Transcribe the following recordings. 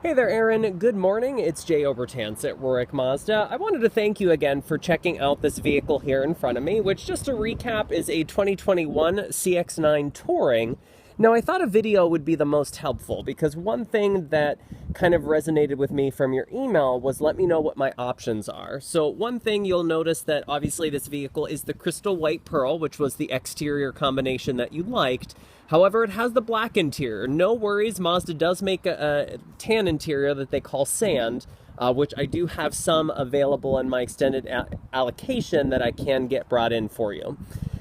Hey there, Erin. Good morning. It's Jay Obertans at Rorick Mazda. I wanted to thank you again for checking out this vehicle here in front of me, which, just to recap, is a 2021 Cx9 Touring. Now, I thought a video would be the most helpful because one thing that kind of resonated with me from your email was let me know what my options are. So one thing you'll notice that obviously this vehicle is the crystal white pearl, which was the exterior combination that you liked. However, it has the black interior. No worries, Mazda does make a tan interior that they call sand, which I do have some available in my extended allocation that I can get brought in for you.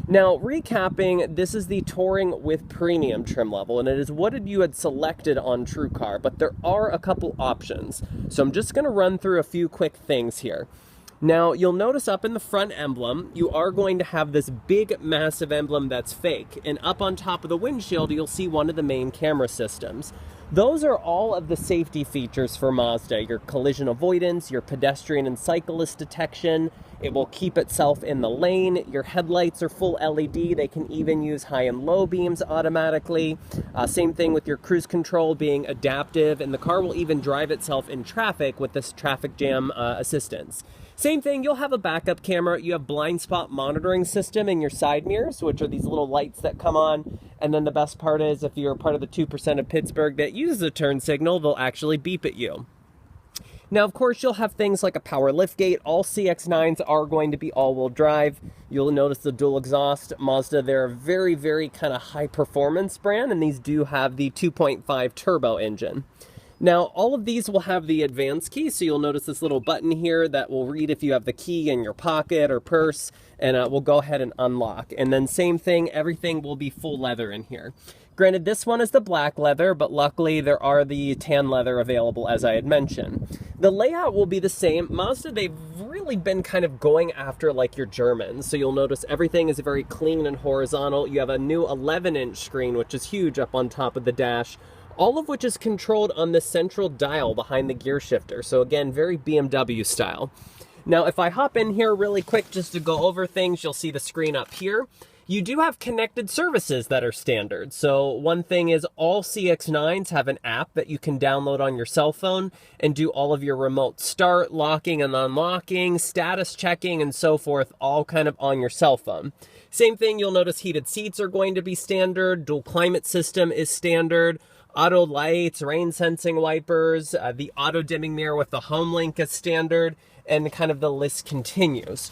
Now, recapping, this is the Touring with premium trim level, and it is what you had selected on TrueCar, but there are a couple options. So I'm just going to run through a few quick things here. Now, you'll notice up in the front emblem, you are going to have this big, massive emblem that's fake, and up on top of the windshield, you'll see one of the main camera systems. Those are all of the safety features for Mazda, your collision avoidance, your pedestrian and cyclist detection. It will keep itself in the lane. Your headlights are full LED. They can even use high and low beams automatically. Same thing with your cruise control being adaptive, and the car will even drive itself in traffic with this traffic jam assistance. Same thing, you'll have a backup camera. You have blind spot monitoring system in your side mirrors, which are these little lights that come on. And then the best part is if you're part of the 2% of Pittsburgh that uses a turn signal, they'll actually beep at you. Now, of course, you'll have things like a power liftgate. All Cx9s are going to be all-wheel drive. You'll notice the dual exhaust. Mazda, they're a very, very kind of high-performance brand, and these do have the 2.5 turbo engine. Now, all of these will have the advanced key, so you'll notice this little button here that will read if you have the key in your pocket or purse, and we'll go ahead and unlock. And then same thing, everything will be full leather in here. Granted, this one is the black leather, but luckily there are the tan leather available, as I had mentioned. The layout will be the same. Mazda, they've really been kind of going after like your Germans, so you'll notice everything is very clean and horizontal. You have a new 11-inch screen, which is huge, up on top of the dash, all of which is controlled on the central dial behind the gear shifter. So again, very BMW style. Now, if I hop in here really quick just to go over things, you'll see the screen up here. You do have connected services that are standard. So one thing is all Cx9s have an app that you can download on your cell phone and do all of your remote start, locking and unlocking, status checking, and so forth, all kind of on your cell phone. Same thing, you'll notice heated seats are going to be standard, dual climate system is standard, auto lights, rain sensing wipers, the auto dimming mirror with the home link is standard, and kind of the list continues.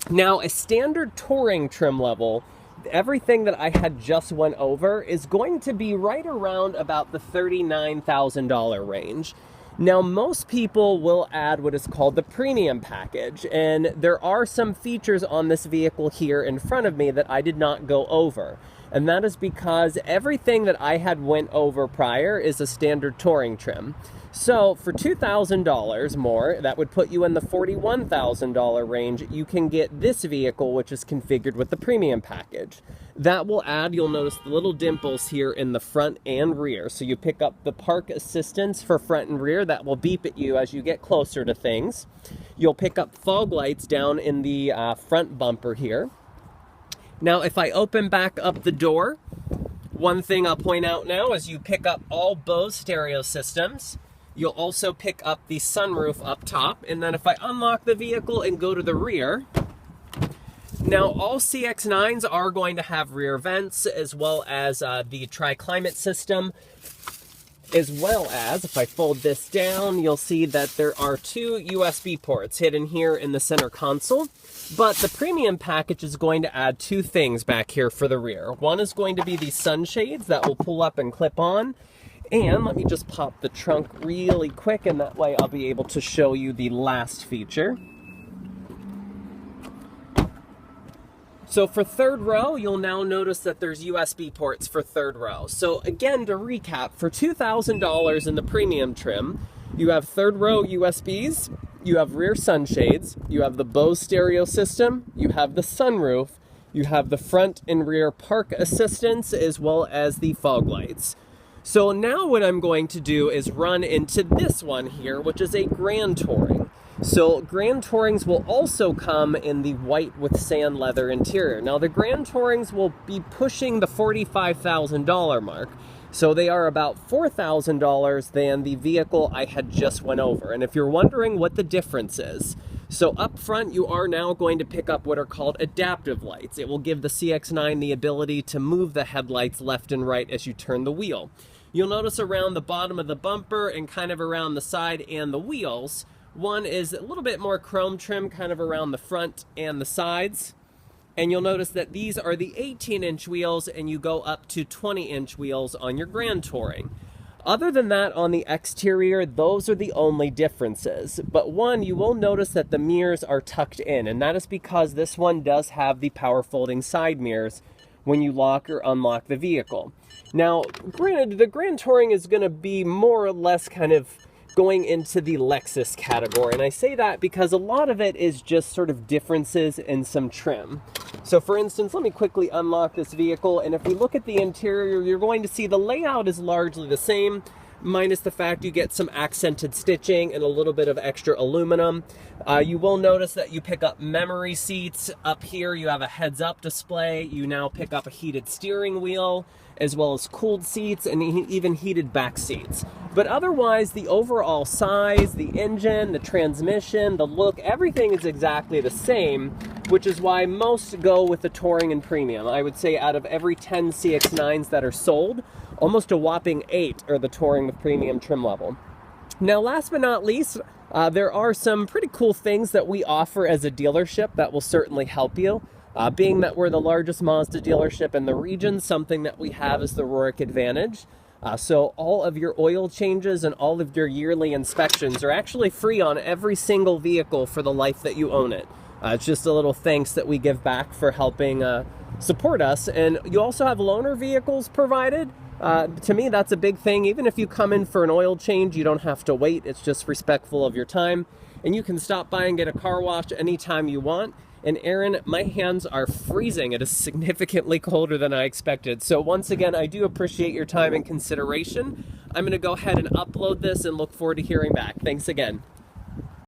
Now, a standard touring trim level, everything that I had just went over is going to be right around about the $39,000 range. Now, most people will add what is called the premium package, and there are some features on this vehicle here in front of me that I did not go over. And that is because everything that I had went over prior is a standard touring trim. So for $2,000 more, that would put you in the $41,000 range. You can get this vehicle, which is configured with the premium package. That will add, you'll notice the little dimples here in the front and rear. So you pick up the park assistance for front and rear that will beep at you as you get closer to things. You'll pick up fog lights down in the front bumper here. Now, if I open back up the door, one thing I'll point out now is you pick up all Bose stereo systems. You'll also pick up the sunroof up top. And then if I unlock the vehicle and go to the rear, now all Cx9s are going to have rear vents as well as the tri-climate system. As well as, if I fold this down, you'll see that there are two USB ports hidden here in the center console. But the premium package is going to add two things back here for the rear. One is going to be the sunshades that will pull up and clip on. And let me just pop the trunk really quick, and that way I'll be able to show you the last feature. So for third row, you'll now notice that there's USB ports for third row. So again, to recap, for $2,000 in the premium trim, you have third row USBs, you have rear sunshades, you have the Bose stereo system, you have the sunroof, you have the front and rear park assistance, as well as the fog lights. So now what I'm going to do is run into this one here, which is a Grand Touring. So Grand Tourings will also come in the white with sand leather interior. Now the Grand Tourings will be pushing the $45,000 mark. So they are about $4,000 than the vehicle I had just went over. And if you're wondering what the difference is, so up front you are now going to pick up what are called adaptive lights. It will give the Cx9 the ability to move the headlights left and right as you turn the wheel. You'll notice around the bottom of the bumper and kind of around the side and the wheels, one is a little bit more chrome trim kind of around the front and the sides. And you'll notice that these are the 18-inch wheels, and you go up to 20-inch wheels on your Grand Touring. Other than that, on the exterior, those are the only differences. But one, you will notice that the mirrors are tucked in, and that is because this one does have the power folding side mirrors when you lock or unlock the vehicle. Now, granted, the Grand Touring is going to be more or less kind of going into the Lexus category, and I say that because a lot of it is just sort of differences in some trim. So for instance, let me quickly unlock this vehicle, and if we look at the interior, you're going to see the layout is largely the same, minus the fact you get some accented stitching and a little bit of extra aluminum. You will notice that you pick up memory seats. Up here you have a heads-up display. You now pick up a heated steering wheel, as well as cooled seats and even heated back seats. But otherwise, the overall size, the engine, the transmission, the look, everything is exactly the same, which is why most go with the Touring and Premium. I would say out of every 10 CX9s that are sold, almost a whopping 8 are the Touring with Premium trim level. Now, last but not least, there are some pretty cool things that we offer as a dealership that will certainly help you. Being that we're the largest Mazda dealership in the region, something that we have is the Rurick Advantage. So all of your oil changes and all of your yearly inspections are actually free on every single vehicle for the life that you own it. It's just a little thanks that we give back for helping support us. And you also have loaner vehicles provided. To me, that's a big thing. Even if you come in for an oil change, you don't have to wait. It's just respectful of your time. And you can stop by and get a car wash anytime you want. And Erin, my hands are freezing. It is significantly colder than I expected. So once again, I do appreciate your time and consideration. I'm going to go ahead and upload this and look forward to hearing back. Thanks again.